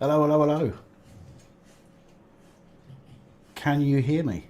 Hello, hello, hello. Can you hear me?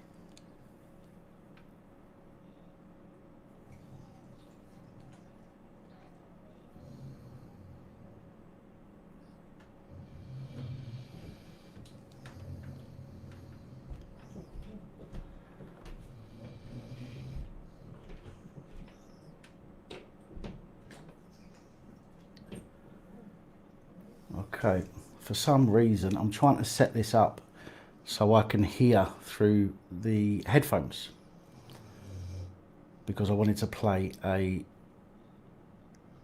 Okay, for some reason I'm trying to set this up so I can hear through the headphones because I wanted to play a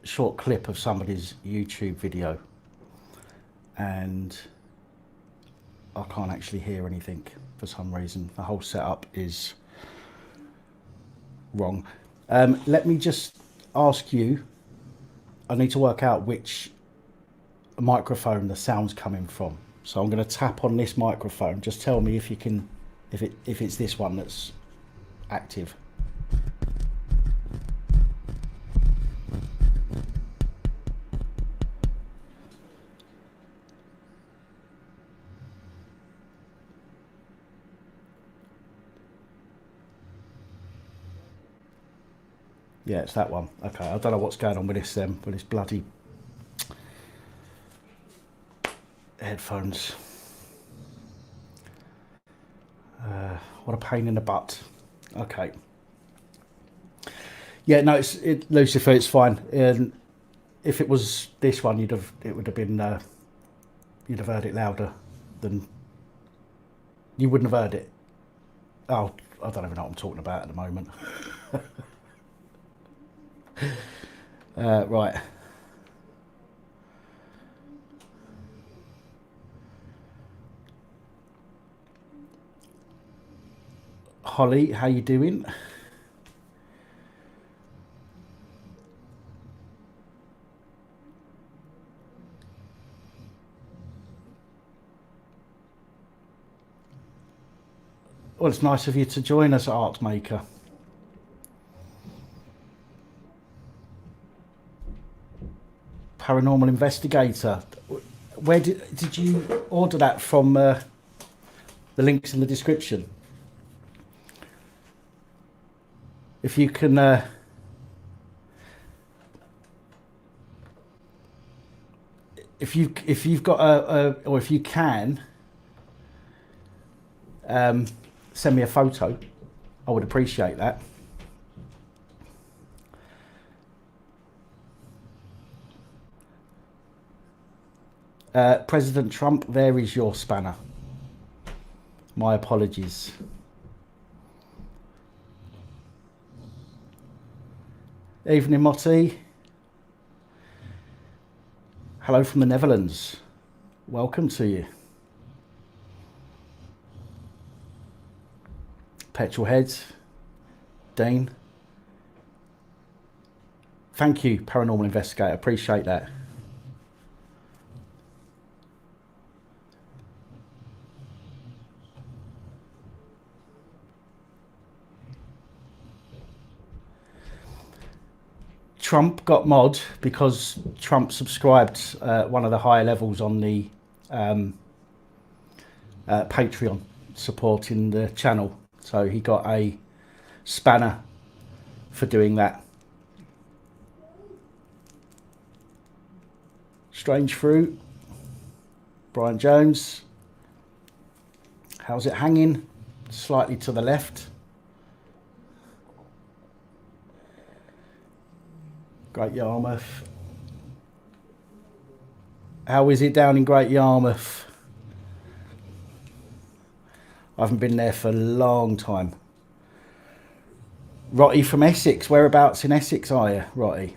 short clip of somebody's YouTube video and I can't actually hear anything for some reason. The whole setup is wrong. Let me just ask you, I need to work out which microphone the sound's coming from. So I'm going to tap on this microphone. Just tell me if you can, if it's this one that's active. Yeah, it's that one. Okay, I don't know what's going on with this with this bloody headphones. What a pain in the butt. Okay. Yeah, no, Lucifer, it's fine. And if it was this one, it would have been you'd have heard it louder than you wouldn't have heard it. Oh, I don't even know what I'm talking about at the moment. Right. Holly, how you doing? Well, it's nice of you to join us, Art Maker. Paranormal Investigator. Where did you order that from? The links in the description. If you can, if you've got or if you can, send me a photo. I would appreciate that. President Trump, there is your spanner. My apologies. Evening, Motti. Hello from the Netherlands. Welcome to you. Petrol Heads. Dean. Thank you, Paranormal Investigator. Appreciate that. Trump got mod because Trump subscribed one of the higher levels on the Patreon supporting the channel. So he got a spanner for doing that. Strange Fruit. Brian Jones. How's it hanging? Slightly to the left. Great Yarmouth. How is it down in Great Yarmouth? I haven't been there for a long time. Rotty from Essex. Whereabouts in Essex are you, Rotty?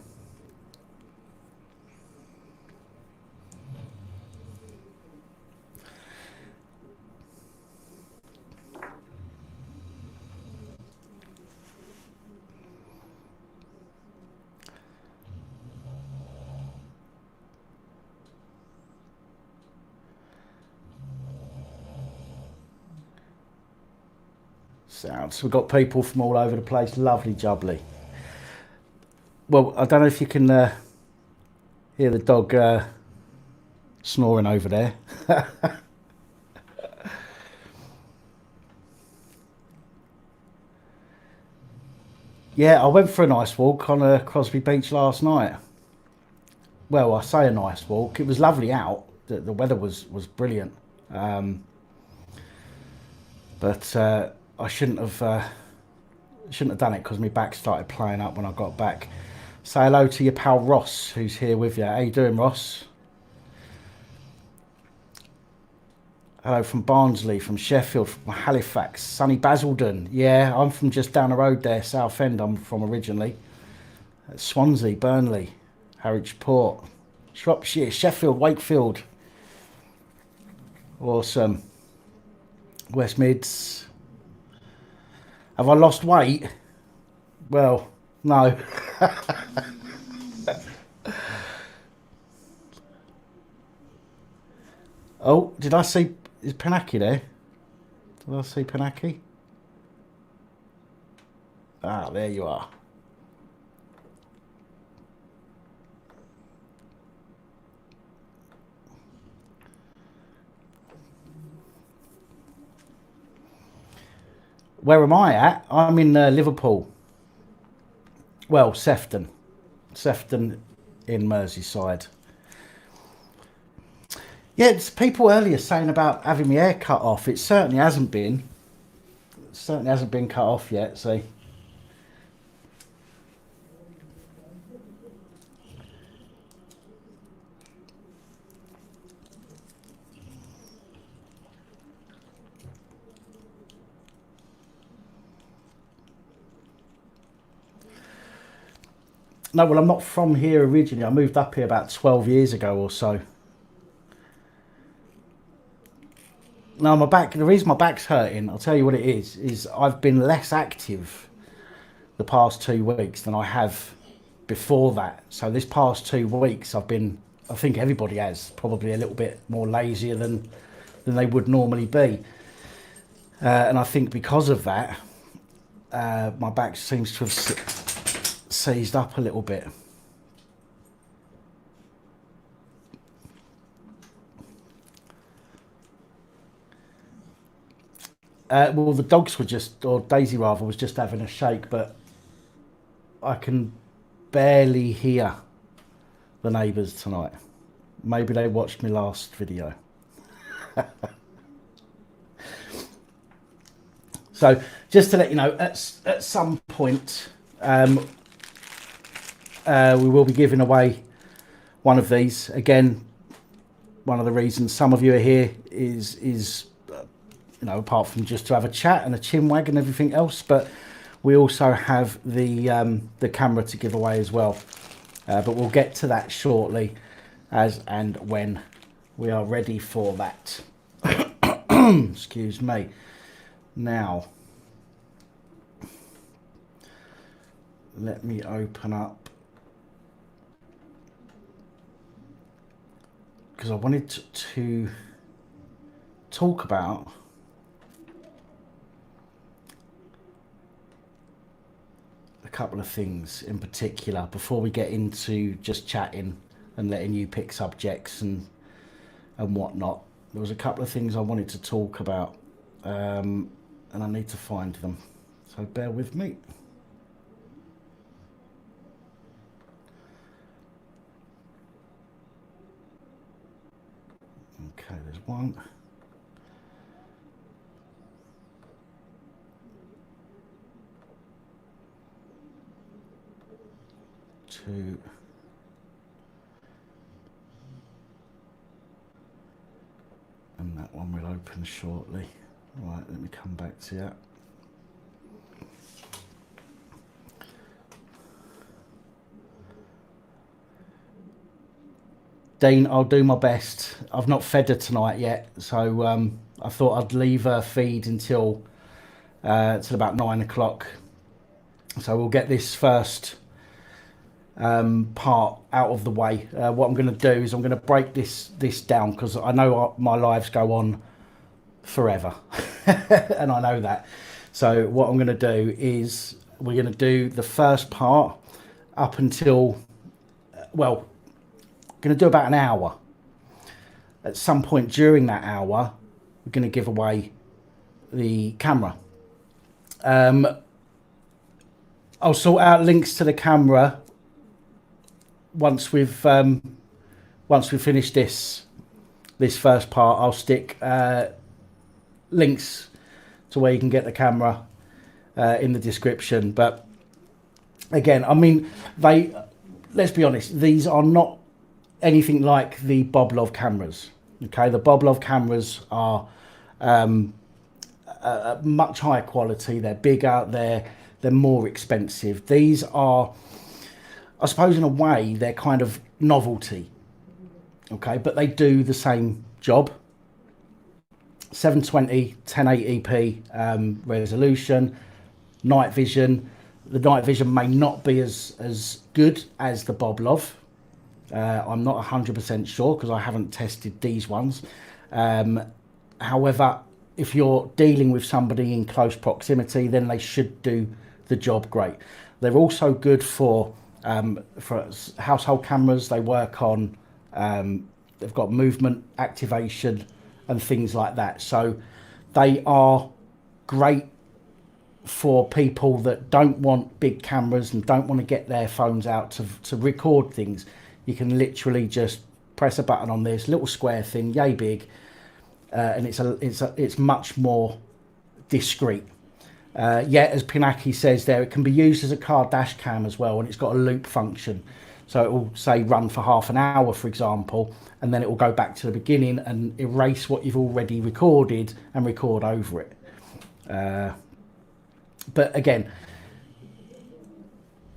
Sounds. We've got people from all over the place. Lovely jubbly. Well, I don't know if you can hear the dog snoring over there. Yeah, I went for a nice walk on Crosby Beach last night. Well, I say a nice walk. It was lovely out. The weather was brilliant. Um, but I shouldn't have done it because my back started playing up when I got back. Say hello to your pal Ross, who's here with you. How you doing, Ross? Hello from Barnsley, from Sheffield, from Halifax, sunny Basildon. Yeah, I'm from just down the road there, Southend. I'm from originally. Swansea, Burnley, Harwich Port, Shropshire, Sheffield, Wakefield. Awesome. West Mids. Have I lost weight? Well, no. Oh, did I see... Is Panaki there? Did I see Panaki? Ah, there you are. Where am I at? I'm in Liverpool. Well, Sefton. Sefton in Merseyside. Yeah, it's people earlier saying about having my hair cut off. It certainly hasn't been. It certainly hasn't been cut off yet, see. No, well, I'm not from here originally. I moved up here about 12 years ago or so. No, my back, the reason my back's hurting, I'll tell you what it is I've been less active the past 2 weeks than I have before that. So this past 2 weeks, I've been, I think everybody has, probably a little bit more lazier than they would normally be. And I think because of that, my back seems to have seized up a little bit. Well, the dogs were just, or Daisy rather, was just having a shake, but I can barely hear the neighbours tonight. Maybe they watched my last video. So, just to let you know, at some point, we will be giving away one of these. Again, one of the reasons some of you are here is you know, apart from just to have a chat and a chin wag and everything else, but we also have the camera to give away as well. But we'll get to that shortly, as and when we are ready for that. Excuse me. Now, let me open up, because I wanted to talk about a couple of things in particular before we get into just chatting and letting you pick subjects and whatnot. There was a couple of things I wanted to talk about, and I need to find them, so bear with me. Okay, there's one. Two. And that one will open shortly. Right, let me come back to that. Dean, I'll do my best. I've not fed her tonight yet, so I thought I'd leave her feed until about 9 o'clock. So we'll get this first part out of the way. What I'm going to do is I'm going to break this down, because I know my lives go on forever, and I know that. So what I'm going to do is we're going to do the first part up until, well, going to do about an hour, at some point during that hour, we're going to give away the camera. I'll sort out links to the camera once we've finished this first part. I'll stick links to where you can get the camera in the description. But again, I mean, let's be honest, these are not anything like the Boblov cameras. Okay, the Boblov cameras are much higher quality. They're bigger. They're more expensive. These are, I suppose, in a way, they're kind of novelty. Okay, but they do the same job. 720, 1080p resolution, night vision. The night vision may not be as good as the Boblov. I'm not 100% sure because I haven't tested these ones. However, if you're dealing with somebody in close proximity, then they should do the job great. They're also good for household cameras. They work on, they've got movement activation and things like that. So they are great for people that don't want big cameras and don't want to get their phones out to record things. You can literally just press a button on this little square thing, yay big, and it's much more discreet. Yeah, as Pinaki says there, it can be used as a car dash cam as well, and it's got a loop function. So it will say run for half an hour, for example, and then it will go back to the beginning and erase what you've already recorded and record over it. But again,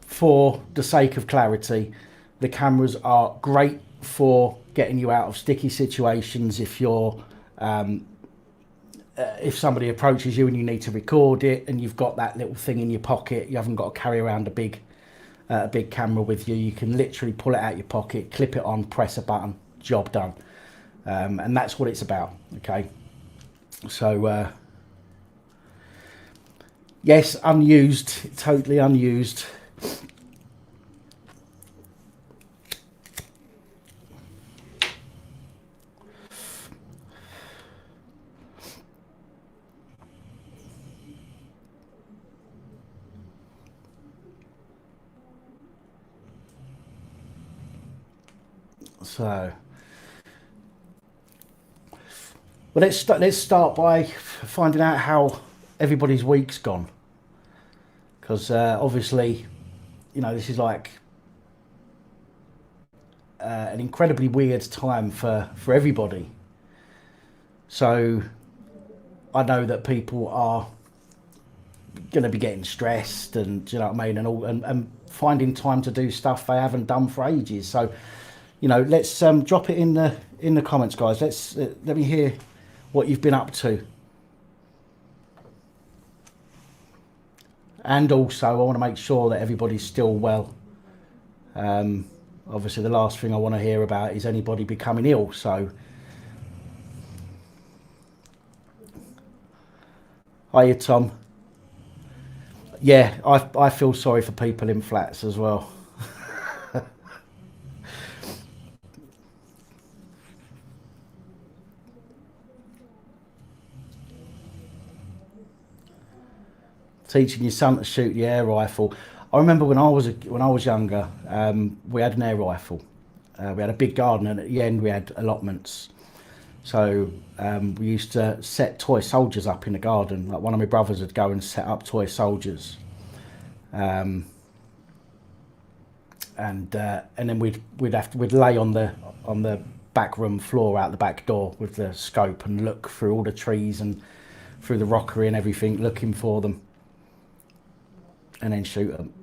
for the sake of clarity, the cameras are great for getting you out of sticky situations. If you're if somebody approaches you and you need to record it and you've got that little thing in your pocket, you haven't got to carry around a big camera with you. You can literally pull it out your pocket, clip it on, press a button, job done. And that's what it's about. Okay, so yes, unused, totally unused. So, well, let's start by finding out how everybody's week's gone, because obviously, you know, this is like an incredibly weird time for everybody. So, I know that people are going to be getting stressed, and do you know what I mean, and finding time to do stuff they haven't done for ages. So, you know, let's drop it in the comments, guys. Let me hear what you've been up to. And also, I want to make sure that everybody's still well. Obviously, the last thing I want to hear about is anybody becoming ill. So, hiya, Tom. Yeah, I feel sorry for people in flats as well. Teaching your son to shoot the air rifle. I remember when I was younger, we had an air rifle. We had a big garden, and at the end we had allotments. So we used to set toy soldiers up in the garden. Like one of my brothers would go and set up toy soldiers, and then we'd lay on the back room floor out the back door with the scope and look through all the trees and through the rockery and everything, looking for them. And then shoot them.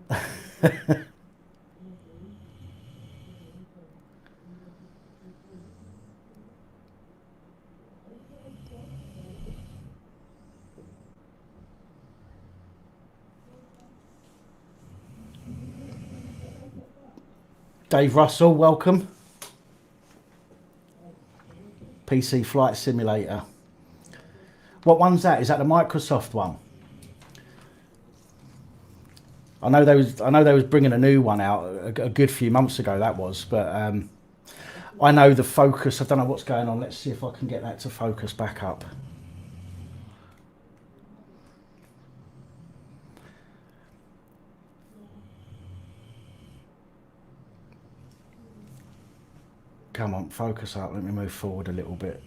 Dave Russell, welcome. PC Flight Simulator. What one's that? Is that the Microsoft one? I know they was bringing a new one out a good few months ago. That was, but I know the focus, I don't know what's going on. Let's see if I can get that to focus back up. Come on, focus up. Let me move forward a little bit.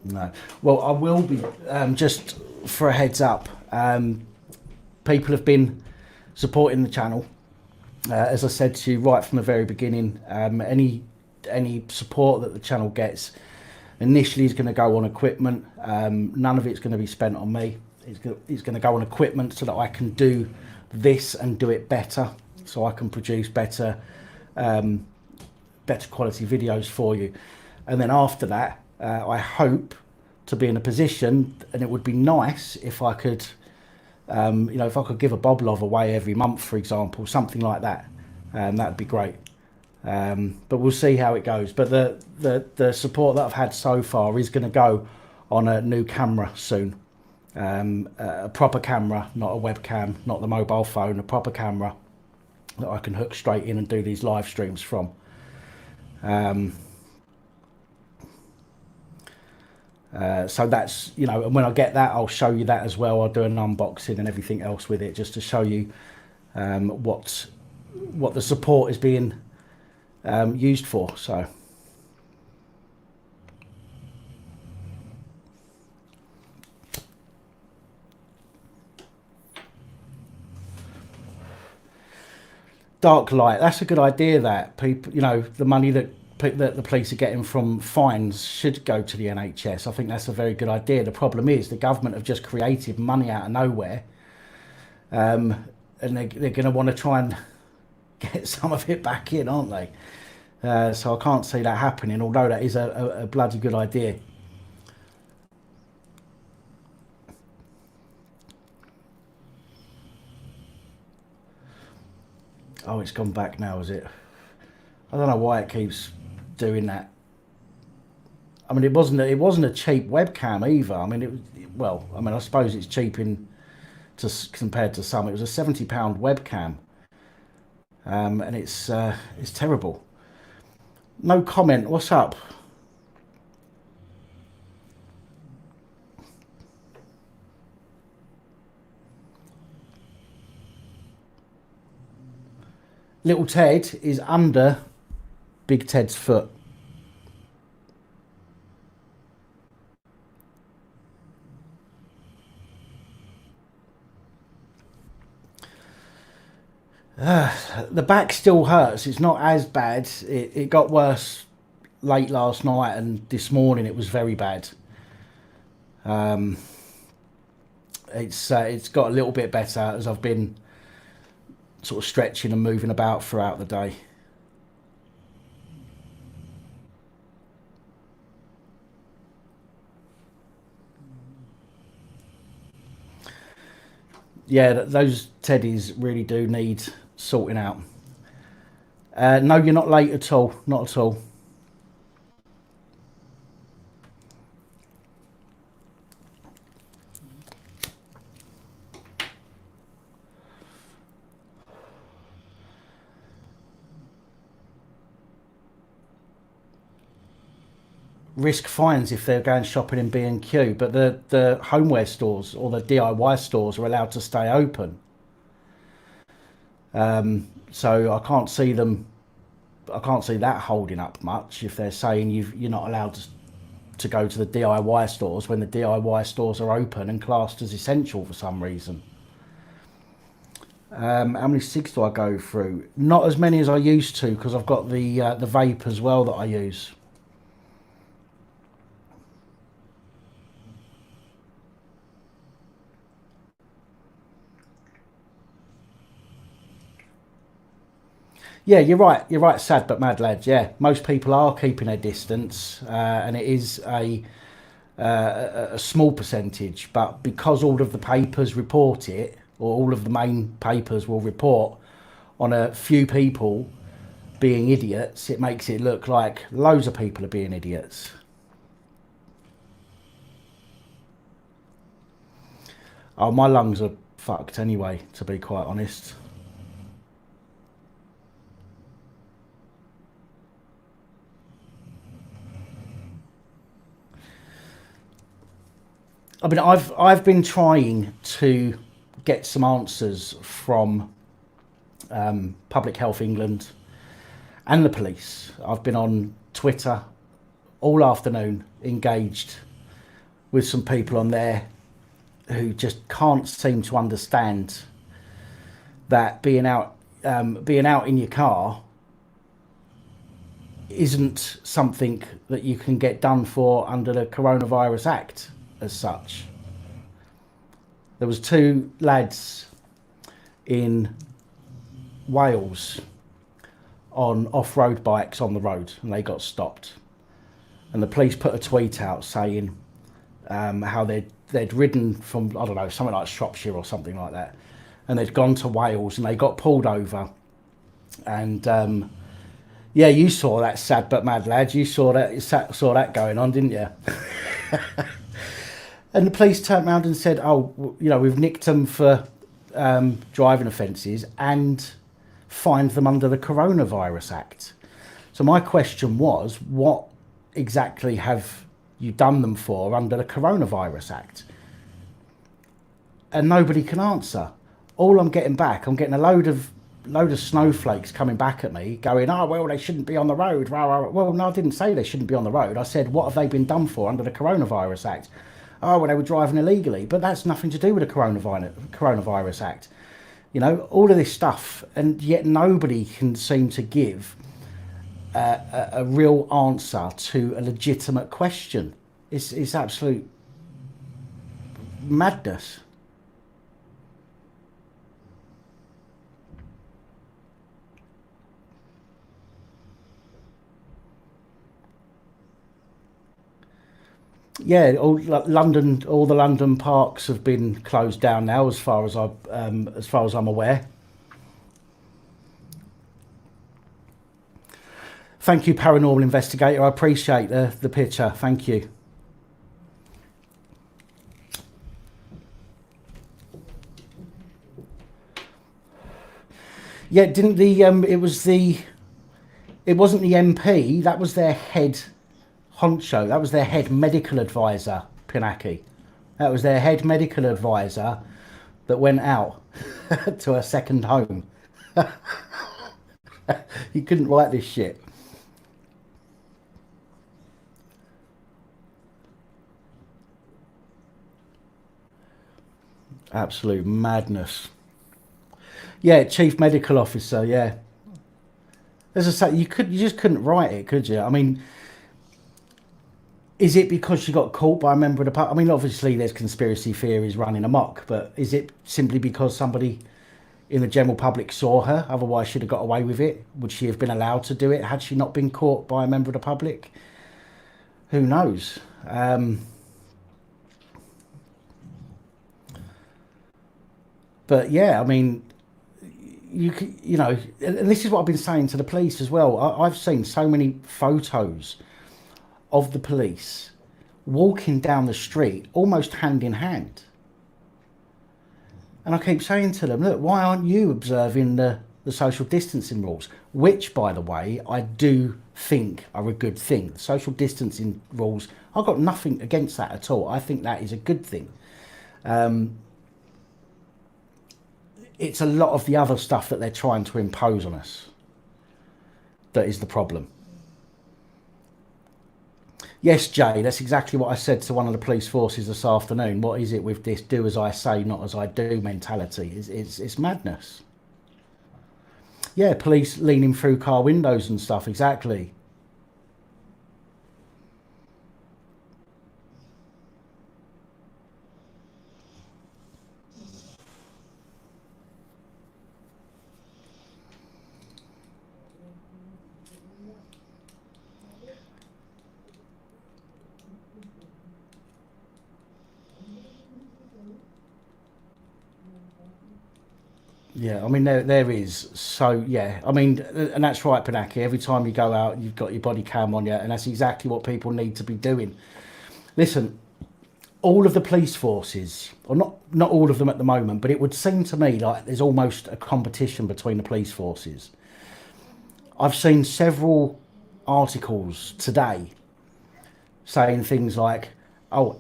No. Well, I will be, just for a heads up, people have been supporting the channel. As I said to you right from the very beginning, any support that the channel gets initially is going to go on equipment. None of it's going to be spent on me. It's going to go on equipment so that I can do this and do it better, so I can produce better quality videos for you. And then after that, I hope to be in a position, and it would be nice if I could, you know, if I could give a bob-lov away every month, for example, something like that. That'd be great. But we'll see how it goes. But the support that I've had so far is going to go on a new camera soon. A proper camera, not a webcam, not the mobile phone, a proper camera that I can hook straight in and do these live streams from. So that's, you know, and when I get that, I'll show you that as well. I'll do an unboxing and everything else with it, just to show you what the support is being used for. So dark light, that's a good idea. That people, you know, the money that the police are getting from fines should go to the NHS. I think that's a very good idea. The problem is the government have just created money out of nowhere, and they're going to want to try and get some of it back in, aren't they? So I can't see that happening, although that is a bloody good idea. Oh, it's gone back now, is it? I don't know why it keeps doing that. I mean, it wasn't a cheap webcam either. I mean, well, I mean, I suppose it's cheap compared to some. It was a £70 webcam, and it's terrible. No comment. What's up? Little Ted is under Big Ted's foot. The back still hurts. It's not as bad. It got worse late last night, and this morning it was very bad. It's got a little bit better as I've been sort of stretching and moving about throughout the day. Yeah, those teddies really do need sorting out. No, you're not late at all. Not at all. Risk fines if they're going shopping in B&Q, but the homeware stores or the DIY stores are allowed to stay open. So I can't see that holding up much if they're saying you're not allowed to go to the DIY stores when the DIY stores are open and classed as essential for some reason. How many cigs do I go through? Not as many as I used to, because I've got the vape as well that I use. Yeah, you're right. You're right, sad but mad, lad. Yeah, most people are keeping their distance, and it is a small percentage. But because all of the papers report it, or all of the main papers will report on a few people being idiots, it makes it look like loads of people are being idiots. Oh, my lungs are fucked anyway, to be quite honest. I mean, I've been trying to get some answers from Public Health England and the police. I've been on Twitter all afternoon, engaged with some people on there who just can't seem to understand that being out in your car isn't something that you can get done for under the Coronavirus Act as such. There was two lads in Wales on off-road bikes on the road, and they got stopped, and the police put a tweet out saying how they'd ridden from, I don't know, something like Shropshire or something like that, and they'd gone to Wales and they got pulled over. And yeah, you saw that sad but mad lad. You saw that going on, didn't you? And the police turned around and said, "Oh, you know, we've nicked them for driving offences and fined them under the Coronavirus Act." So my question was, what exactly have you done them for under the Coronavirus Act? And nobody can answer. All I'm getting back, I'm getting a load of snowflakes coming back at me going, "Oh, well, they shouldn't be on the road." Well, no, I didn't say they shouldn't be on the road. I said, what have they been done for under the Coronavirus Act? Oh, well, they were driving illegally. But that's nothing to do with the Coronavirus Act. You know, all of this stuff, and yet nobody can seem to give a real answer to a legitimate question. It's absolute madness. Yeah, all the London parks have been closed down now, as far as I'm aware. Thank you, paranormal investigator. I appreciate the picture. Thank you. Yeah, didn't the it wasn't the MP. That was their head honcho. That was their head medical advisor, Pinaki. That was their head medical advisor that went out to a second home. You couldn't write this shit. Absolute madness. Yeah, chief medical officer. Yeah, as I say, you just couldn't write it, could you? I mean, is it because she got caught by a member of the public? I mean, obviously there's conspiracy theories running amok, but is it simply because somebody in the general public saw her? Otherwise, she'd have got away with it. Would she have been allowed to do it had she not been caught by a member of the public? Who knows? But yeah, I mean, you know, and this is what I've been saying to the police as well. I've seen so many photos of the police walking down the street almost hand in hand. And I keep saying to them, look, why aren't you observing the social distancing rules? Which, by the way, I do think are a good thing. The social distancing rules, I've got nothing against that at all. I think that is a good thing. It's a lot of the other stuff that they're trying to impose on us that is the problem. Yes, Jay, that's exactly what I said to one of the police forces this afternoon. What is it with this do as I say, not as I do mentality? It's madness. Yeah, police leaning through car windows and stuff, exactly. Yeah, I mean there is. So yeah, I mean, and that's right, Pinaki. Every time you go out, you've got your body cam on you, and that's exactly what people need to be doing. Listen, all of the police forces, or not all of them at the moment, but it would seem to me like there's almost a competition between the police forces. I've seen several articles today saying things like, "Oh,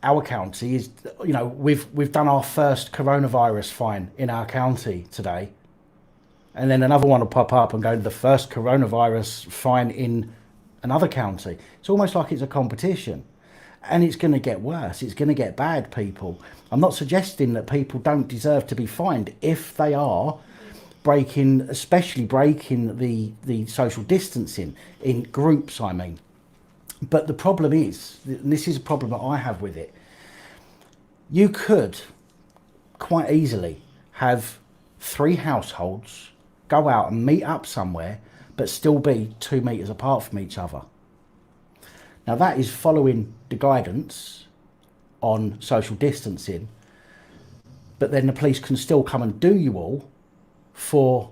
our county is, we've done our first coronavirus fine in our county today," and then another one will pop up and go, "The first coronavirus fine in another county." It's almost like it's a competition, and it's going to get worse. It's going to get bad, people. I'm not suggesting that people don't deserve to be fined if they are breaking, especially breaking the social distancing in groups, I mean. But the problem is, and this is a problem that I have with it, you could quite easily have 3 households go out and meet up somewhere, but still be 2 metres apart from each other. Now that is following the guidance on social distancing, but then the police can still come and do you all for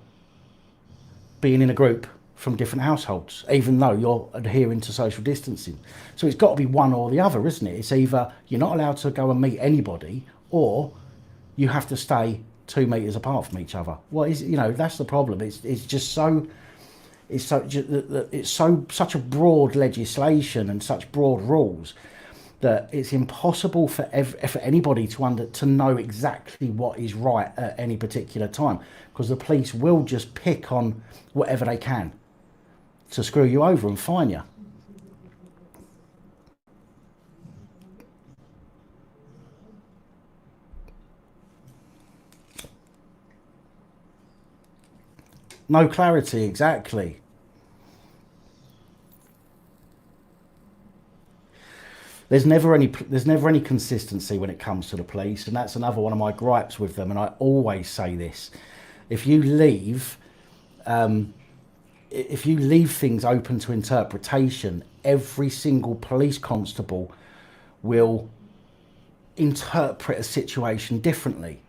being in a group from different households, even though you're adhering to social distancing. So it's got to be one or the other, isn't it? It's either you're not allowed to go and meet anybody, or you have to stay 2 metres apart from each other. Well, that's the problem. It's just so it's such a broad legislation and such broad rules that it's impossible for anybody to know exactly what is right at any particular time, because the police will just pick on whatever they can to screw you over and fine you. No clarity, exactly. There's never any consistency when it comes to the police, and that's another one of my gripes with them. And I always say this: if you leave if you leave things open to interpretation, every single police constable will interpret a situation differently.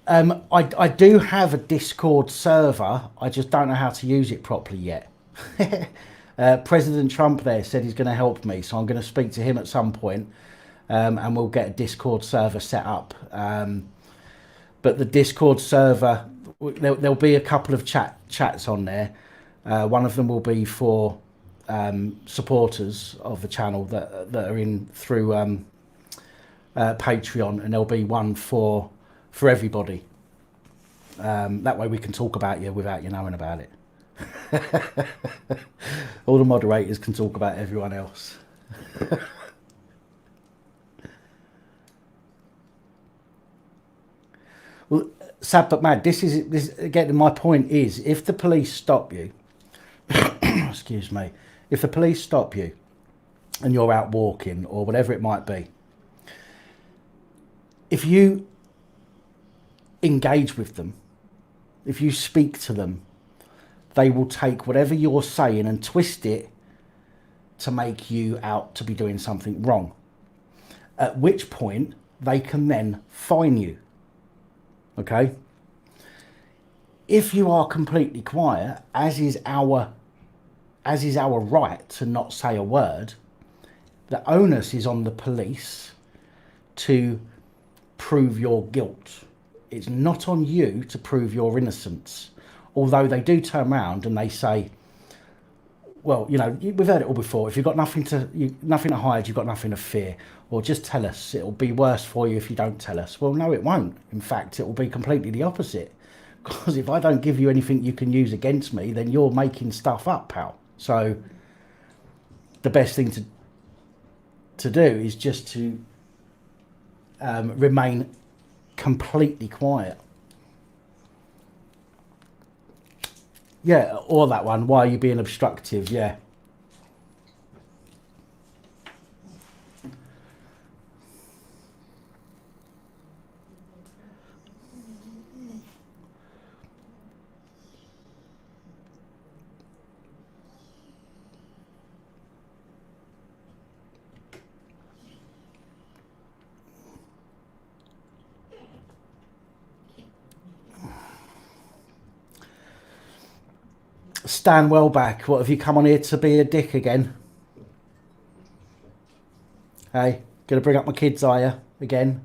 I do have a Discord server. I just don't know how to use it properly yet. President Trump there said he's going to help me, so I'm going to speak to him at some point, and we'll get a Discord server set up. But the Discord server, there'll be a couple of chats on there. One of them will be for supporters of the channel that are in through Patreon, and there'll be one for everybody. That way we can talk about you without you knowing about it. All the moderators can talk about everyone else. Well, sad but mad. This again. My point is, if the police stop you, excuse me, if the police stop you, and you're out walking or whatever it might be, if you engage with them, if you speak to them, they will take whatever you're saying and twist it to make you out to be doing something wrong. At which point they can then fine you. Okay? If you are completely quiet, as is our right to not say a word, the onus is on the police to prove your guilt. It's not on you to prove your innocence. Although they do turn around and they say, well, we've heard it all before. If you've got nothing to hide, you've got nothing to fear. Or just tell us. It'll be worse for you if you don't tell us. Well, no, it won't. In fact, it will be completely the opposite. Because if I don't give you anything you can use against me, then you're making stuff up, pal. So the best thing to do is just to remain completely quiet. Yeah, or that one. Why are you being obstructive? Yeah. Stan Welbeck, what have you come on here to be a dick again? Hey, gonna bring up my kids, are you? Again?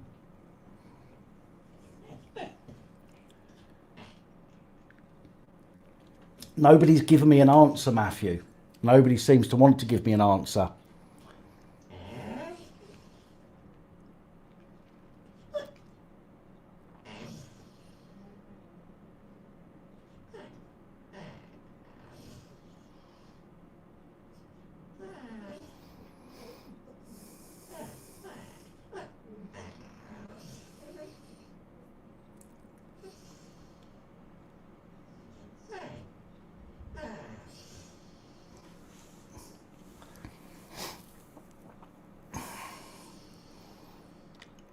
Nobody's given me an answer, Matthew. Nobody seems to want to give me an answer.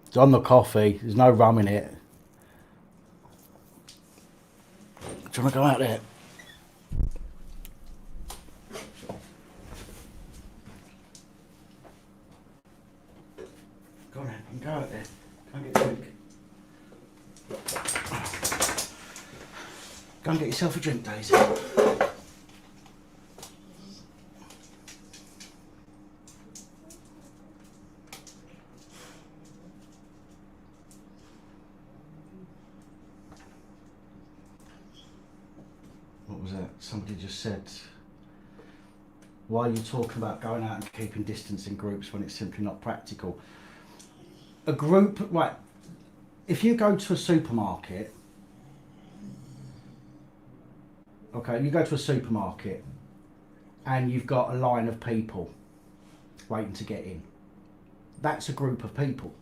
It's on the coffee. There's no rum in it. Do you want to go out there? Go on then, you can go out there. Go and get a drink. Go and get yourself a drink, Daisy. What was that? Somebody just said, why are you talking about going out and keeping distance in groups when it's simply not practical? A group, right, if you go to a supermarket, okay, you go to a supermarket and you've got a line of people waiting to get in. That's a group of people.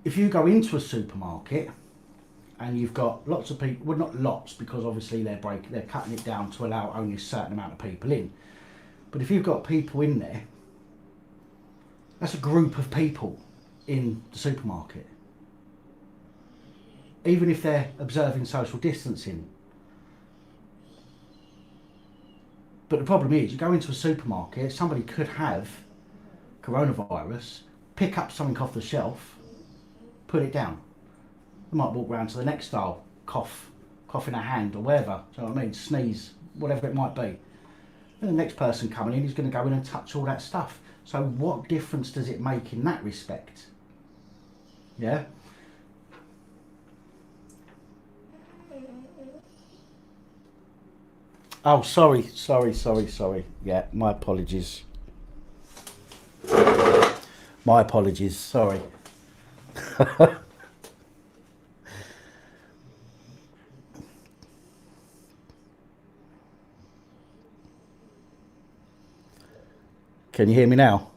If you go into a supermarket and you've got lots of people, well, not lots, because obviously they're cutting it down to allow only a certain amount of people in. But if you've got people in there, that's a group of people in the supermarket. Even if they're observing social distancing. But the problem is, you go into a supermarket, somebody could have coronavirus, pick up something off the shelf, put it down. They might walk round to the next aisle, cough in a hand or whatever, do you know what I mean? Sneeze, whatever it might be. And the next person coming in is going to go in and touch all that stuff. So what difference does it make in that respect? Yeah? Oh, sorry. Yeah, my apologies. Sorry. Can you hear me now?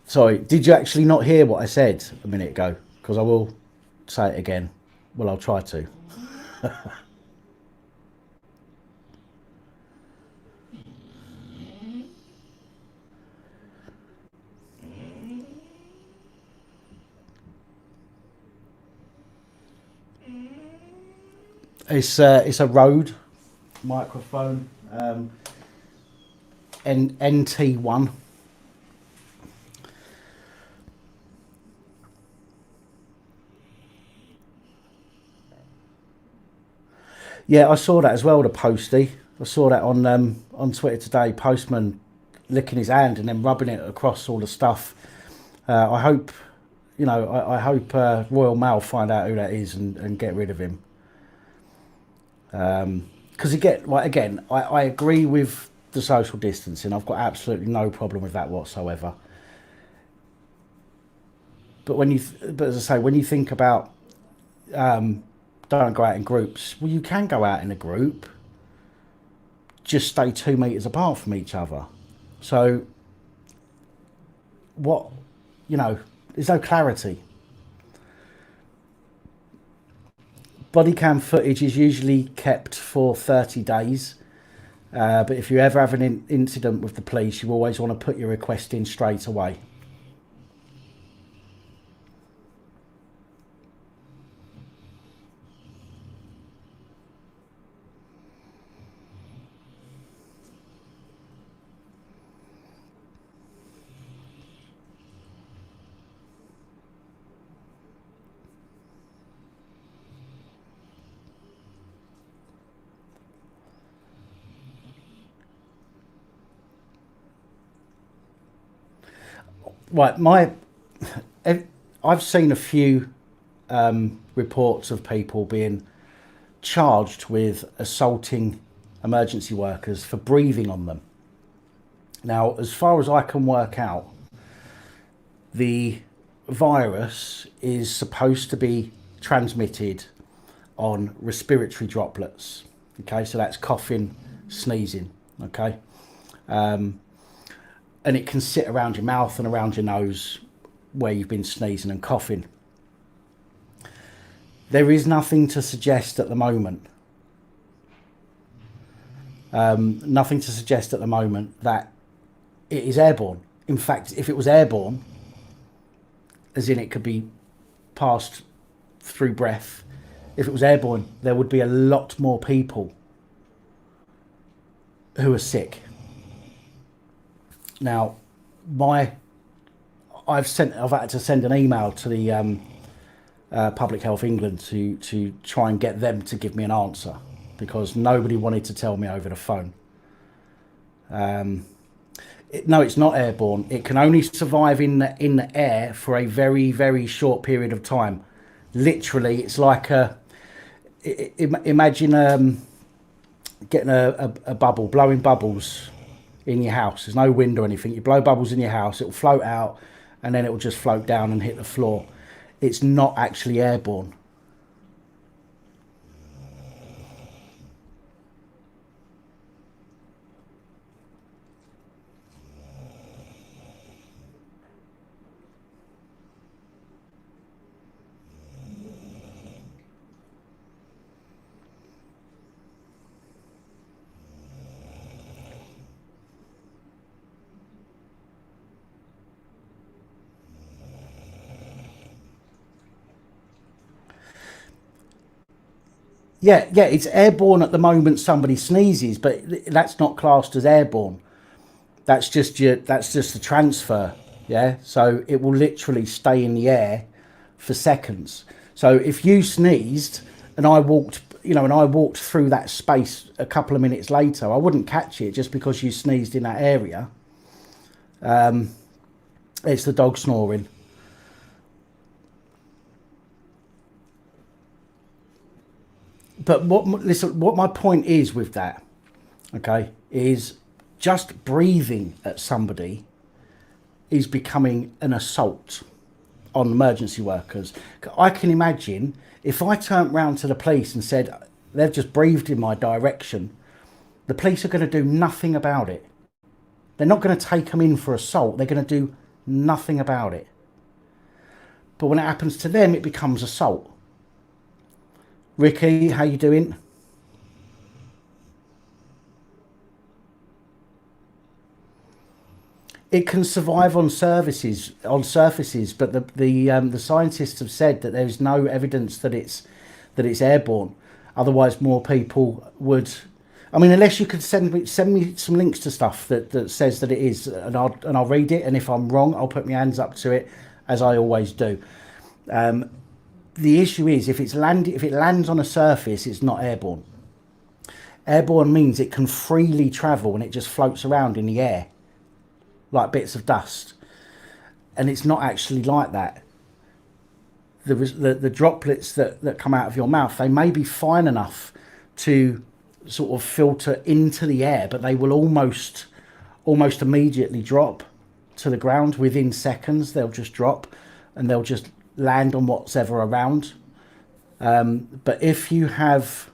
Sorry, did you actually not hear what I said a minute ago? Because I will say it again. Well, I'll try to. It's a Rode microphone, NT1. Yeah, I saw that as well, the postie. I saw that on Twitter today, Postman licking his hand and then rubbing it across all the stuff. I hope, I hope Royal Mail find out who that is and get rid of him. Because again, I agree with the social distancing. I've got absolutely no problem with that whatsoever. But but as I say, when you think about don't go out in groups, well, you can go out in a group. Just stay 2 meters apart from each other. So, there's no clarity. Bodycam footage is usually kept for 30 days. But if you ever have an incident with the police, you always want to put your request in straight away. Right, I've seen a few reports of people being charged with assaulting emergency workers for breathing on them. Now, as far as I can work out, the virus is supposed to be transmitted on respiratory droplets. Okay, so that's coughing, sneezing. Okay, and it can sit around your mouth and around your nose where you've been sneezing and coughing. There is nothing to suggest at the moment, nothing to suggest at the moment that it is airborne. In fact, if it was airborne, as in it could be passed through breath, if it was airborne, there would be a lot more people who are sick. Now, I've had to send an email to the Public Health England to try and get them to give me an answer, because nobody wanted to tell me over the phone. No, it's not airborne. It can only survive in the air for a very, very short period of time. Literally, it's like imagine getting a bubble, blowing bubbles in your house. There's no wind or anything. You blow bubbles in your house, it'll float out, and then it will just float down and hit the floor. It's not actually airborne. Yeah, it's airborne at the moment somebody sneezes, but that's not classed as airborne. That's just a transfer. Yeah, so it will literally stay in the air for seconds. So if you sneezed and I walked through that space a couple of minutes later, I wouldn't catch it just because you sneezed in that area. It's the dog snoring. But what my point is with that, okay, is just breathing at somebody is becoming an assault on emergency workers. I can imagine if I turned round to the police and said they've just breathed in my direction, the police are going to do nothing about it. They're not going to take them in for assault. They're going to do nothing about it. But when it happens to them, it becomes assault. Ricky, how you doing? It can survive on surfaces, but the scientists have said that there is no evidence that it's airborne. Otherwise, more people would. I mean, unless you could send me some links to stuff that says that it is, and I'll read it. And if I'm wrong, I'll put my hands up to it, as I always do. The issue is if it lands on a surface, it's not airborne. Airborne means it can freely travel and it just floats around in the air like bits of dust, and it's not actually like that. The droplets that come out of your mouth, they may be fine enough to sort of filter into the air, but they will almost immediately drop to the ground within seconds. They'll just drop and they'll just land on what's ever around. But if you have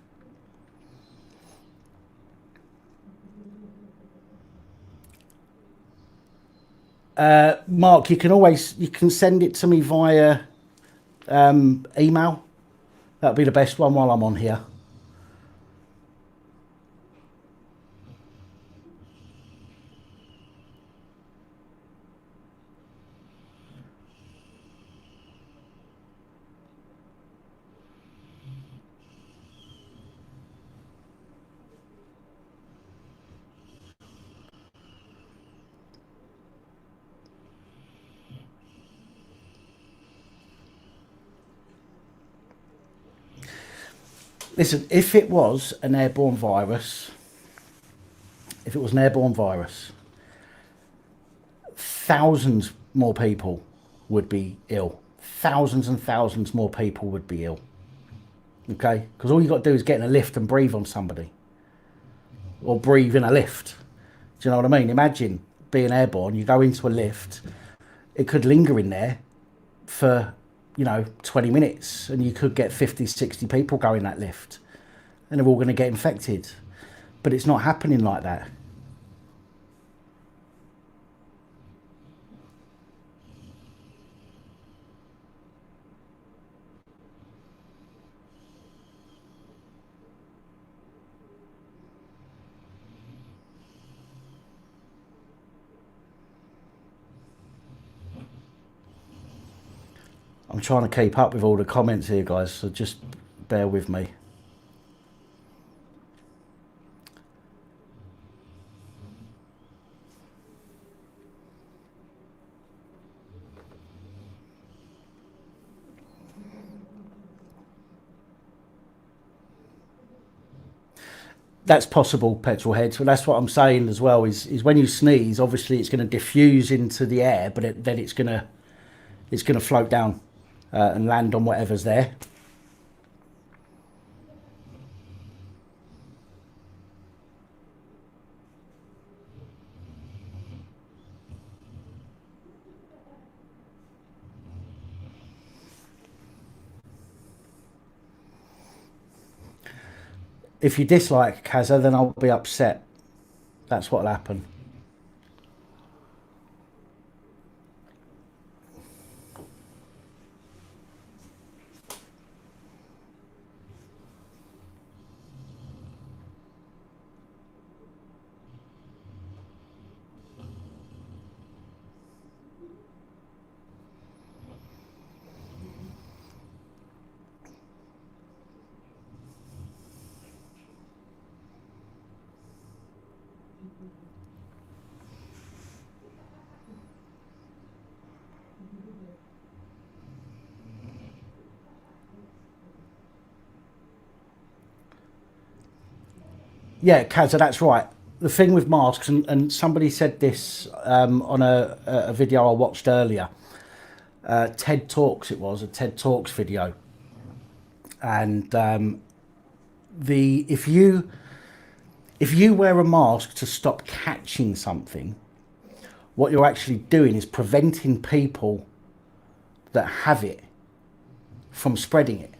Mark, you can send it to me via email. That'll be the best one while I'm on here. Listen, if it was an airborne virus, thousands, more people would be ill. Thousands and thousands more people would be ill. Okay? Because all you got to do is get in a lift and breathe on somebody, or breathe in a lift. Do you know what I mean? Imagine being airborne, you go into a lift, it could linger in there for, 20 minutes, and you could get 50, 60 people go in that lift, and they're all going to get infected. But it's not happening like that. I'm trying to keep up with all the comments here, guys, so just bear with me. That's possible, petrol heads. But that's what I'm saying as well. Is when you sneeze, obviously it's going to diffuse into the air, but then it's going to float down and land on whatever's there. If you dislike Kazza, then I'll be upset. That's what'll happen. Yeah, Kazza, that's right. The thing with masks, and somebody said this on a video I watched earlier. TED Talks, it was a TED Talks video, and the if you wear a mask to stop catching something, what you're actually doing is preventing people that have it from spreading it.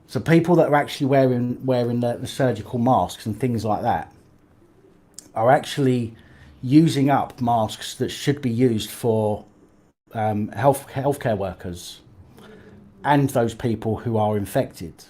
So people that are actually wearing the surgical masks and things like that are actually using up masks that should be used for healthcare workers and those people who are infected.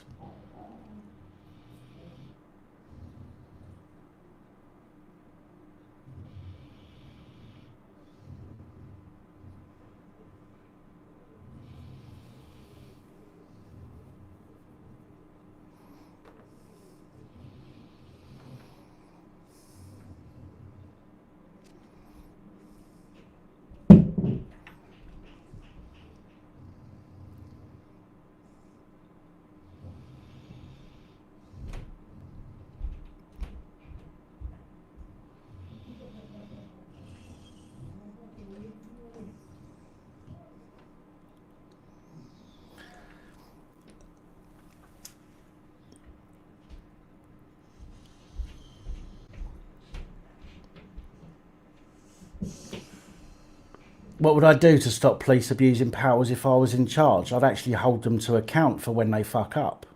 What would I do to stop police abusing powers if I was in charge? I'd actually hold them to account for when they fuck up.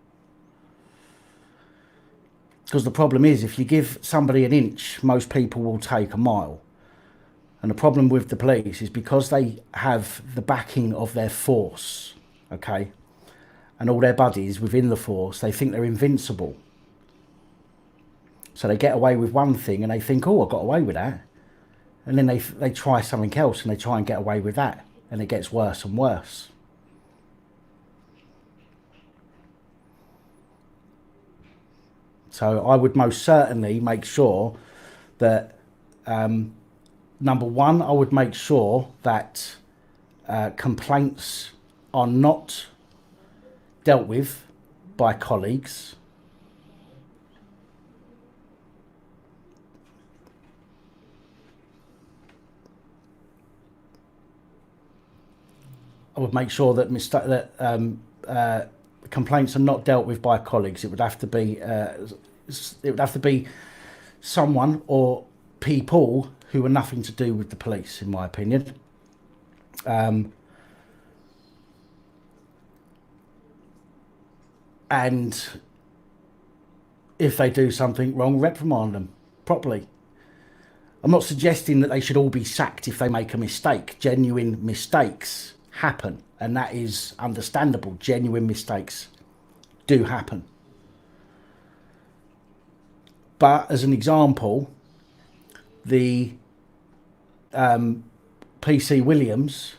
Because the problem is, if you give somebody an inch, most people will take a mile. And the problem with the police is because they have the backing of their force, okay, and all their buddies within the force, they think they're invincible. So they get away with one thing and they think, oh, I got away with that. And then they try something else and they try and get away with that. And it gets worse and worse. So I would most certainly make sure that, number one, I would make sure that complaints are not dealt with by colleagues. I would make sure that complaints are not dealt with by colleagues. It would have to be someone or people who are nothing to do with the police, in my opinion. And if they do something wrong, reprimand them properly. I'm not suggesting that they should all be sacked if they make a mistake. Genuine mistakes happen, and that is understandable. Genuine mistakes do happen. But as an example, the PC Williams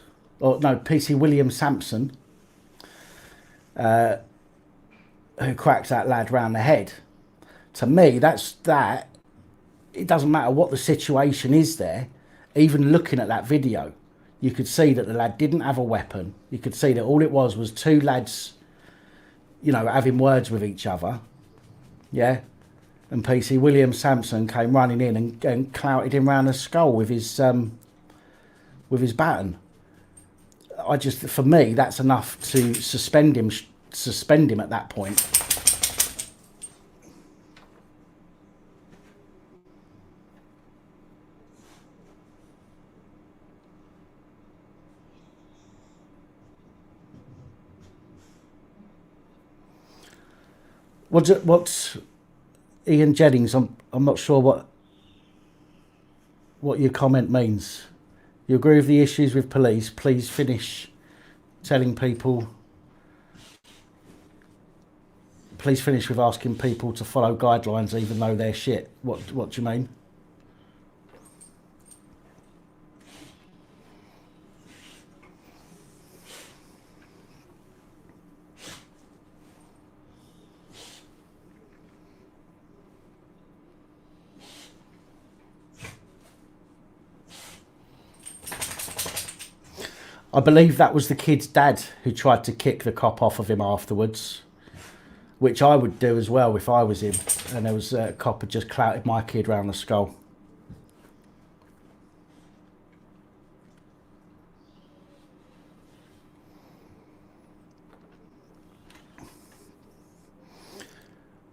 Sampson, who cracks that lad round the head. To me, that. It doesn't matter what the situation is there. Even looking at that video, you could see that the lad didn't have a weapon. You could see that all it was two lads, having words with each other. Yeah. And PC William Sampson came running in and clouted him round the skull with his baton. For me, that's enough to suspend him at that point. What's Ian Jennings? I'm not sure what your comment means. You agree with the issues with police? Please finish telling people. Please finish with asking people to follow guidelines, even though they're shit. What do you mean? I believe that was the kid's dad who tried to kick the cop off of him afterwards, which I would do as well if I was him and there was a cop had just clouted my kid round the skull.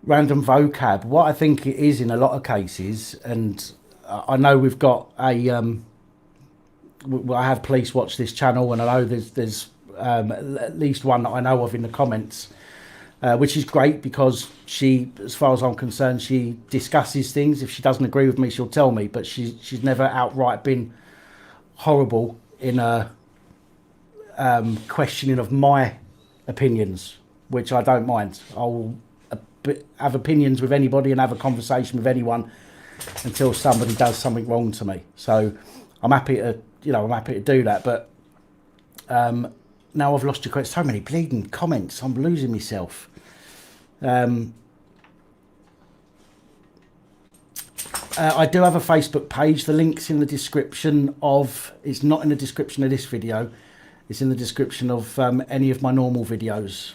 Random vocab. What I think it is in a lot of cases, and I know we've got I have police watch this channel, and I know there's at least one that I know of in the comments, which is great because she, as far as I'm concerned, she discusses things. If she doesn't agree with me, she'll tell me, but she's never outright been horrible in a questioning of my opinions, which I don't mind. I'll have opinions with anybody and have a conversation with anyone until somebody does something wrong to me. So I'm happy to do that. But now I've lost your so many bleeding comments. I'm losing myself. I do have a Facebook page. The link's in the description of. It's not in the description of this video. It's in the description of any of my normal videos.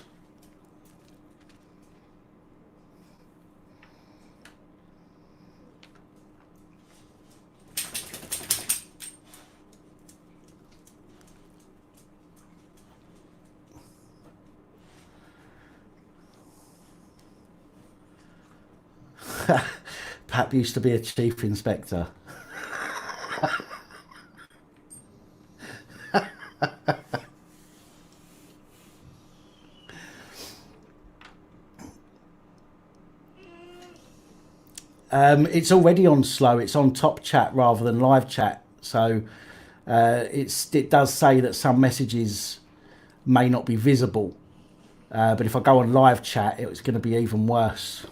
Pap used to be a chief inspector. It's already on slow. It's on top chat rather than live chat. So it does say that some messages may not be visible. But if I go on live chat, it's going to be even worse.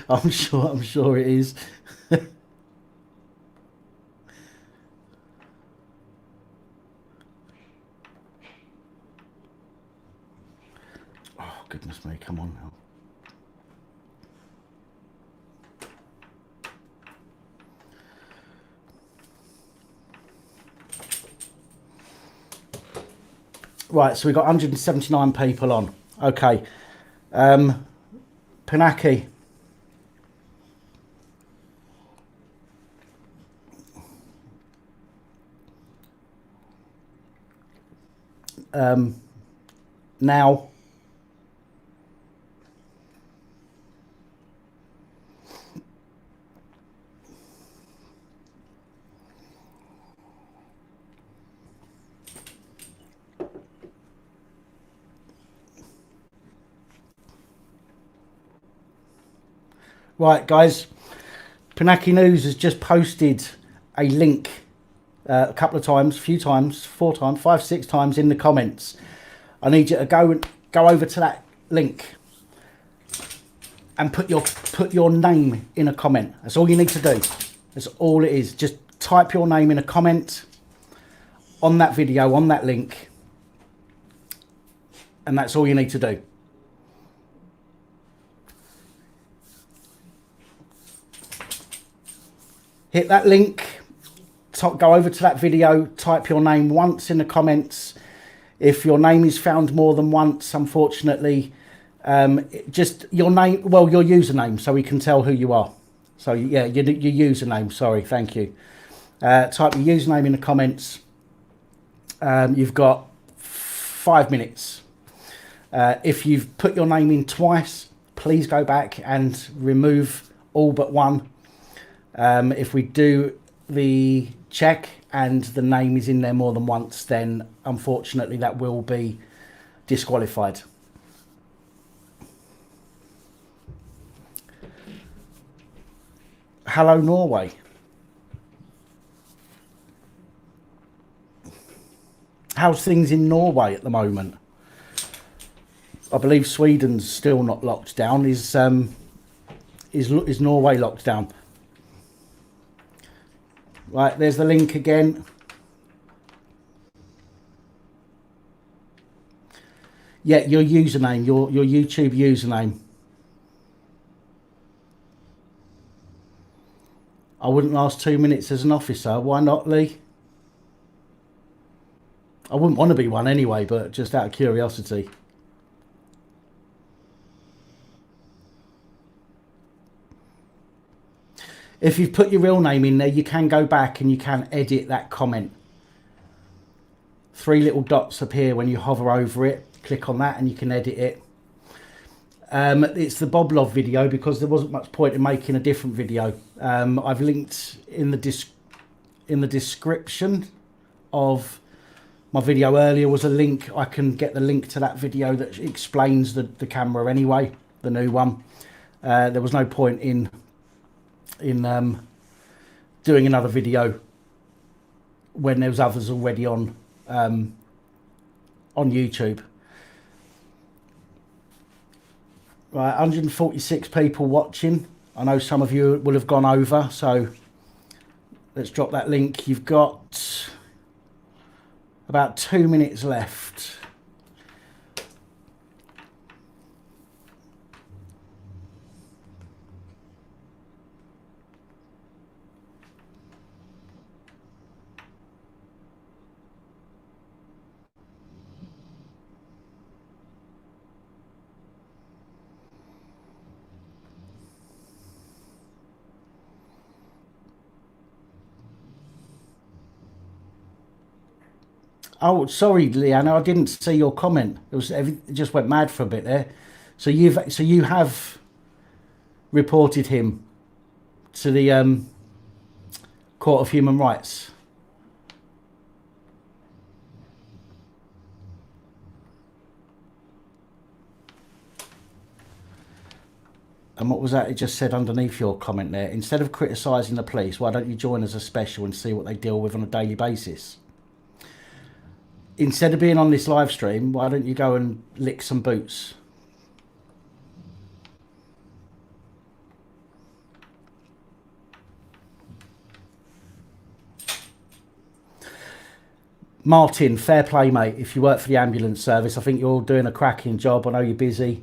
I'm sure it is. Oh, goodness me, come on now. Right, so we've got 179 people on. Okay. Pinaki. Now. Right, guys. Pinaki News has just posted a link a couple of times, a few times, 4 times, 5, 6 times in the comments. I need you to go over to that link and put your name in a comment. That's all you need to do. That's all it is. Just type your name in a comment on that video, on that link, and that's all you need to do. Hit that link, go over to that video, type your name once in the comments. If your name is found more than once, unfortunately, just your name, well, your username, so we can tell who you are. So yeah, your username, sorry, thank you. Type your username in the comments. You've got 5 minutes. If you've put your name in twice, please go back and remove all but one. If we do the check and the name is in there more than once, then unfortunately that will be disqualified. Hello, Norway. How's things in Norway at the moment? I believe Sweden's still not locked down. Is Norway locked down? Right, there's the link again. Yeah, your username, your YouTube username. I wouldn't last 2 minutes as an officer. Why not, Lee? I wouldn't want to be one anyway, but just out of curiosity. If you've put your real name in there, you can go back and you can edit that comment. 3 little dots appear when you hover over it. Click on that and you can edit it. It's the Bob Love video because there wasn't much point in making a different video. I've linked in the description of my video earlier was a link. I can get the link to that video that explains the camera anyway, the new one. There was no point in doing another video when there was others already on YouTube. Right, 146 people watching. I know some of you will have gone over, so let's drop that link. You've got about 2 minutes left. Oh, sorry, Leanna, I didn't see your comment. It just went mad for a bit there. So you have reported him to the Court of Human Rights. And what was that? It just said underneath your comment there. Instead of criticising the police, why don't you join as a special and see what they deal with on a daily basis? Instead of being on this live stream, why don't you go and lick some boots? Martin, fair play, mate. If you work for the ambulance service, I think you're doing a cracking job. I know you're busy.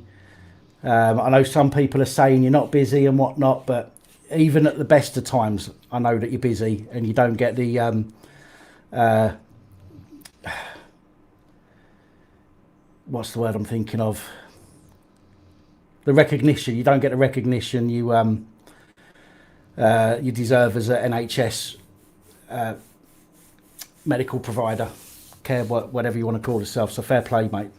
I know some people are saying you're not busy and whatnot, but even at the best of times, I know that you're busy and you don't get the what's the word I'm thinking of? The recognition. You don't get the recognition you deserve as an NHS medical provider, care, whatever you want to call yourself. So fair play, mate.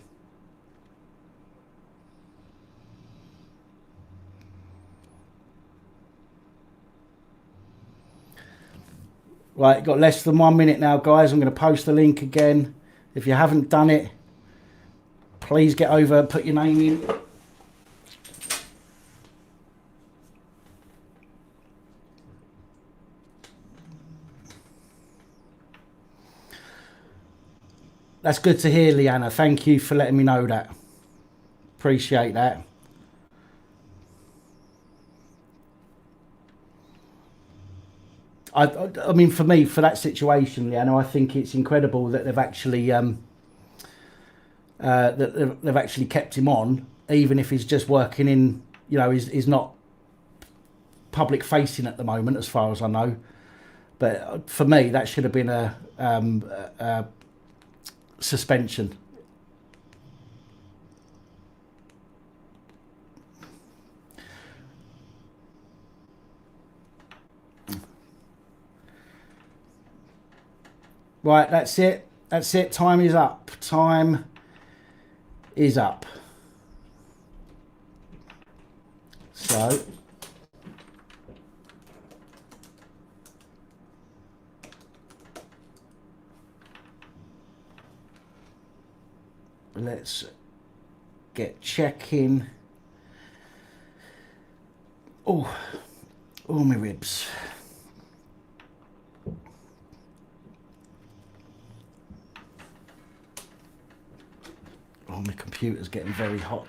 Right, got less than 1 minute now, guys. I'm going to post the link again. If you haven't done it, please get over, put your name in. That's good to hear, Leanna. Thank you for letting me know that. Appreciate that. I mean, for me, for that situation, Leanna, I think it's incredible that they've actually they've actually kept him on, even if he's just working in, you know, he's not public facing at the moment, as far as I know. But for me, that should have been a suspension. Right, that's it. That's it. Time is up. Time is up. So let's get check-in. Oh, all my ribs. Oh, my computer's getting very hot.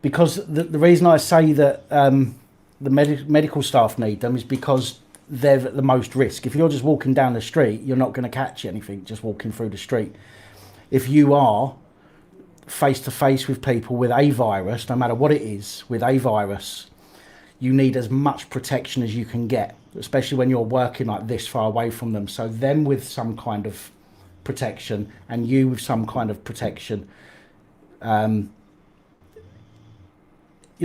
Because the reason I say that the medical staff need them is because they're at the most risk. If you're just walking down the street, you're not going to catch anything just walking through the street. If you are face to face with people with a virus, no matter what it is, with a virus, you need as much protection as you can get, especially when you're working like this far away from them. So them with some kind of protection and you with some kind of protection, you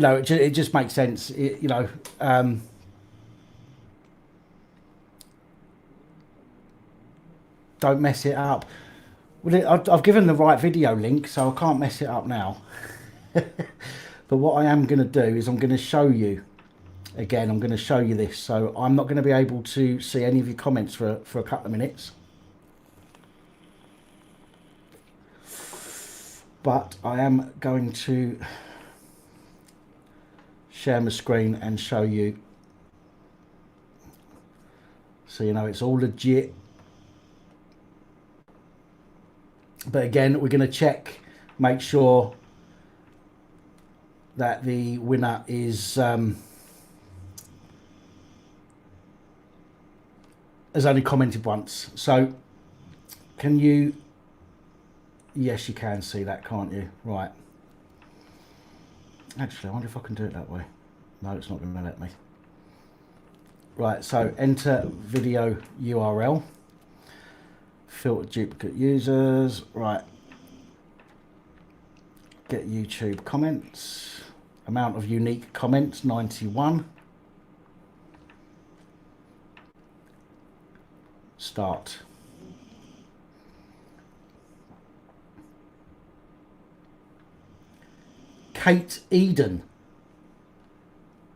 know, it just makes sense. You know, don't mess it up. Well, I've given the right video link, so I can't mess it up now. But what I am going to do is I'm going to show you, again, I'm going to show you this. So I'm not going to be able to see any of your comments for a couple of minutes. But I am going to share my screen and show you, so you know it's all legit. But again, we're going to check, make sure that the winner is has only commented once. So can you, yes you can see that, can't you? Right, actually I wonder if I can do it that way. No, it's not going to let me. Right, so enter video URL, filter duplicate users. Right, get YouTube comments, amount of unique comments 91. Start. Kate Eden,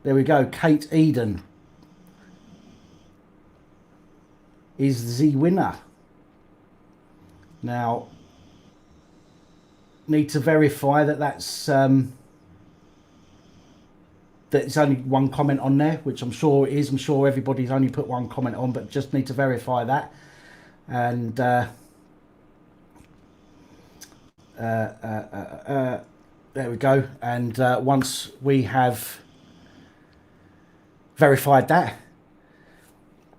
there we go. Kate Eden is the winner. Now, need to verify that that's that it's only one comment on there, which I'm sure it is. I'm sure everybody's only put one comment on, but just need to verify that. And there we go. And once we have verified that,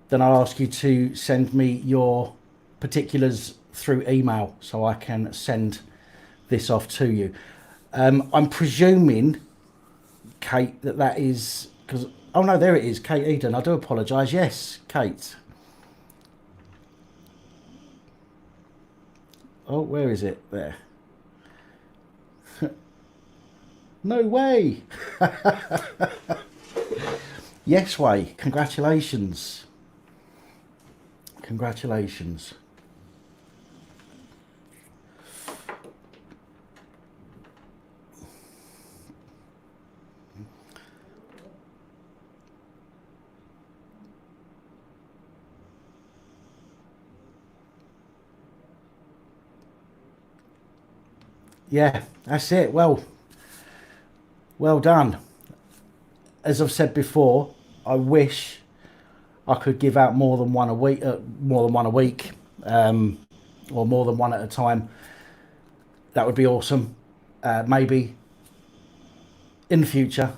then I'll ask you to send me your particulars through email so I can send this off to you. I'm presuming, Kate, that is because, oh no, there it is, Kate Eden. I do apologise. Yes, Kate. Oh, where is it? There. No way. Yes way. Congratulations. Congratulations. Yeah, that's it. Well done. As I've said before, I wish I could give out more than one a week, or more than one at a time. That would be awesome. Maybe in the future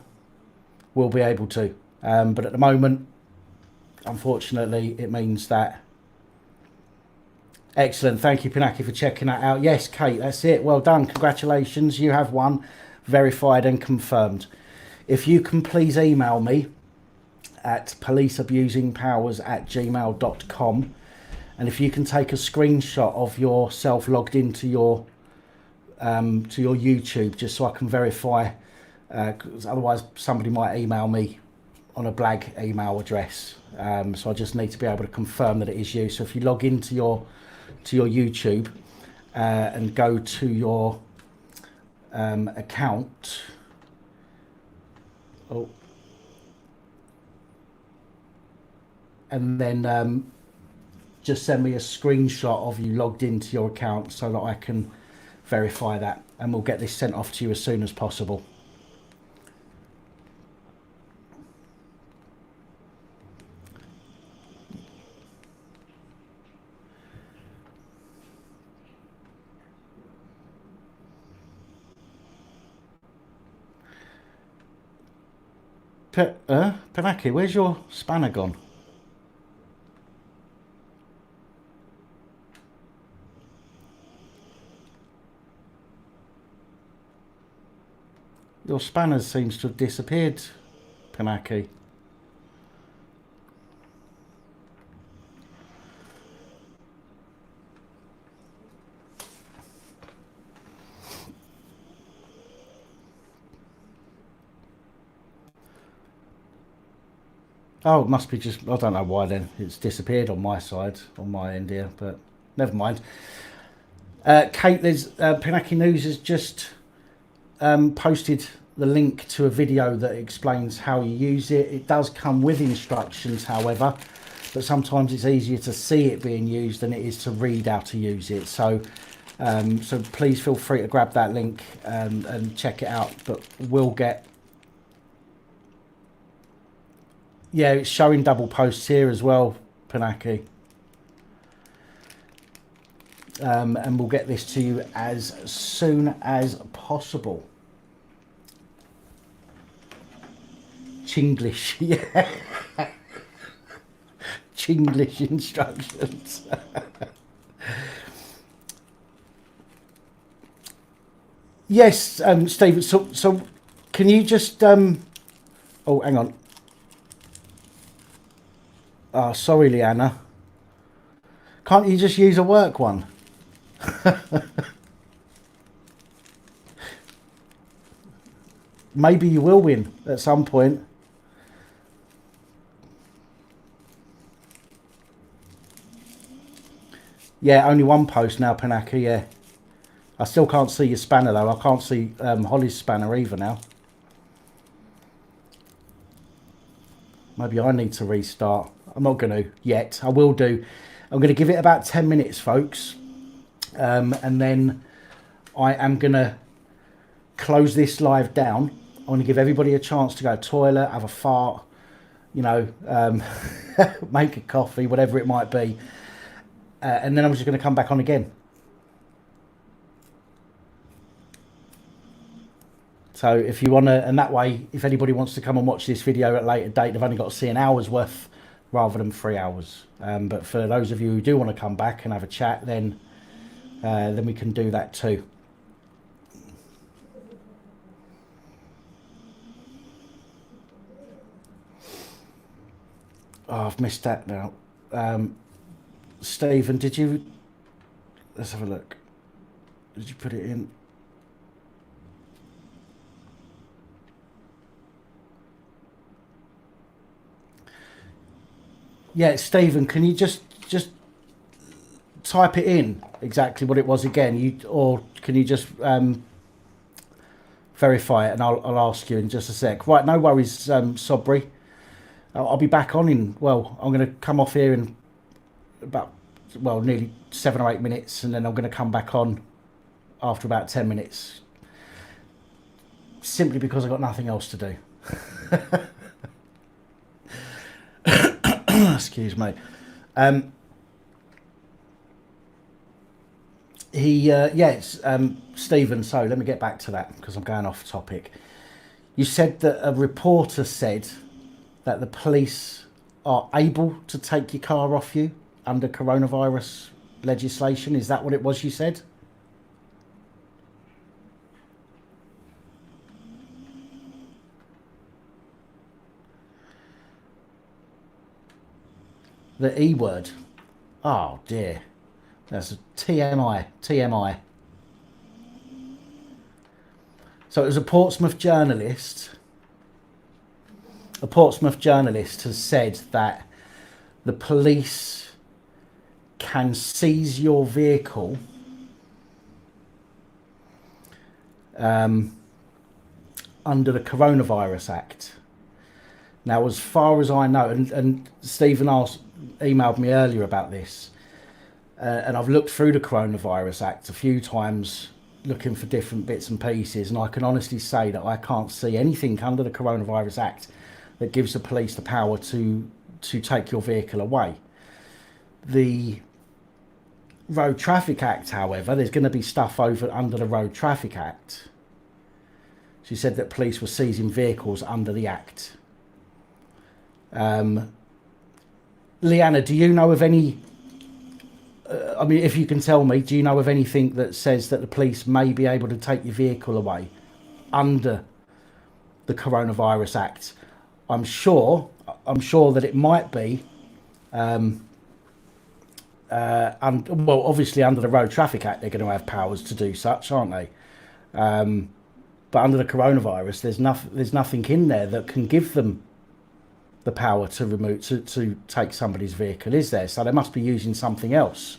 we'll be able to, but at the moment, unfortunately, it means that. Excellent. Thank you, Pinaki, for checking that out. Yes, Kate, that's it. Well done. Congratulations. You have won, verified and confirmed. If you can please email me at policeabusingpowers@gmail.com, and if you can take a screenshot of yourself logged into your YouTube, just so I can verify, because otherwise somebody might email me on a blag email address. So I just need to be able to confirm that it is you. So if you log into your YouTube and go to your account. Oh. And then just send me a screenshot of you logged into your account so that I can verify that, and we'll get this sent off to you as soon as possible. Pinaki, where's your spanner gone? Your spanner seems to have disappeared, Pinaki. Oh, it must be just, I don't know why then. It's disappeared on my side, on my end here, but never mind. Kate, there's Pinaki News has just posted the link to a video that explains how you use it. It does come with instructions, however, but sometimes it's easier to see it being used than it is to read how to use it. So so please feel free to grab that link and check it out. But we'll get... Yeah, it's showing double posts here as well, Pinaki. And we'll get this to you as soon as possible. Chinglish, yeah. Chinglish instructions. Yes, Stephen, so can you just... oh, hang on. Oh, sorry, Leanna. Can't you just use a work one? Maybe you will win at some point. Yeah, only one post now, Pinaki, yeah. I still can't see your spanner, though. I can't see Holly's spanner either now. Maybe I need to restart. I'm not going to yet. I will do. I'm going to give it about 10 minutes, folks. And then I am going to close this live down. I want to give everybody a chance to go to the toilet, have a fart, you know, make a coffee, whatever it might be. And then I'm just going to come back on again. So if you want to, and that way, if anybody wants to come and watch this video at a later date, they've only got to see an hour's worth rather than 3 hours. But for those of you who do want to come back and have a chat, then we can do that too. Oh, I've missed that now. Stephen, did you... Let's have a look. Did you put it in? Yeah, Stephen, can you just type it in exactly what it was again? Or can you just verify it, and I'll ask you in just a sec. Right, no worries, Sobri. I'll be back on in, well, I'm going to come off here in about, well, nearly 7 or 8 minutes, and then I'm going to come back on after about 10 minutes. Simply because I've got nothing else to do. Excuse me. Yes, Stephen, so let me get back to that because I'm going off topic. You said that a reporter said that the police are able to take your car off you under coronavirus legislation. Is that what it was you said? The E word. Oh dear. That's a TMI. TMI. So it was a Portsmouth journalist. A Portsmouth journalist has said that the police can seize your vehicle under the Coronavirus Act. Now, as far as I know, and Stephen emailed me earlier about this, and I've looked through the Coronavirus Act a few times looking for different bits and pieces, and I can honestly say that I can't see anything under the Coronavirus Act that gives the police the power to take your vehicle away. The Road Traffic Act, however, there's going to be stuff over under the Road Traffic Act. She said that police were seizing vehicles under the Act. Leanna, do you know of any... I mean, if you can tell me, do you know of anything that says that the police may be able to take your vehicle away under the Coronavirus Act? I'm sure that it might be, and well, obviously under the Road Traffic Act, they're going to have powers to do such, aren't they? But under the coronavirus, there's nothing in there that can give them the power to take somebody's vehicle, is there? So they must be using something else.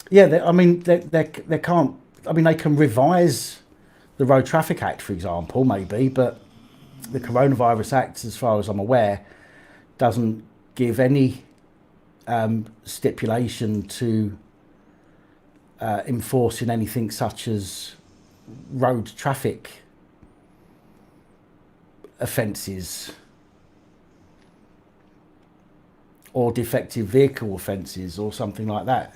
Yeah, I mean, they can't. I mean, they can revise the Road Traffic Act, for example, maybe, but the Coronavirus Act, as far as I'm aware, doesn't give any stipulation to enforcing anything such as road traffic offences or defective vehicle offences or something like that.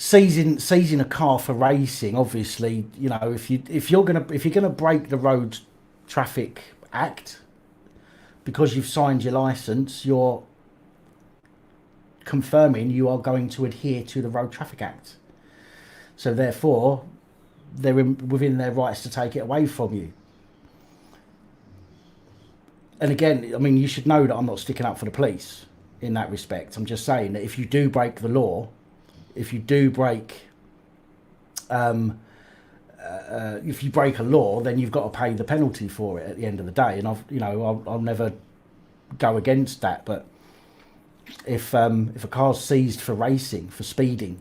Seizing a car for racing, obviously, you know, if you're gonna break the Road Traffic Act because you've signed your license, you're confirming you are going to adhere to the Road Traffic Act. So therefore, they're within their rights to take it away from you. And again, I mean, you should know that I'm not sticking up for the police in that respect. I'm just saying that if you do break the law, if you break a law, then you've got to pay the penalty for it at the end of the day. And I'll never go against that. But if a car's seized for racing, for speeding,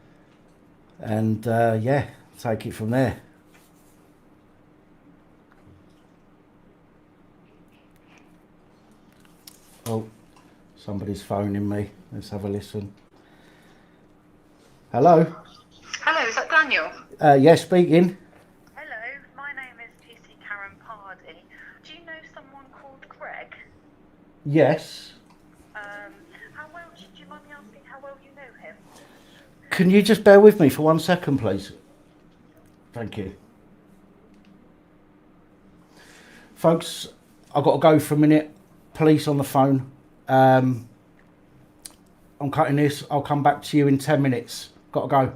and yeah, take it from there. Oh, somebody's phoning me. Let's have a listen. Hello? Hello, is that Daniel? Yeah, speaking. Hello, my name is PC Karen Pardy. Do you know someone called Greg? Yes. How well, do you mind me asking how well you know him? Can you just bear with me for 1 second, please? Thank you. Folks, I've got to go for a minute. Police on the phone. I'm cutting this. I'll come back to you in 10 minutes. Got to go.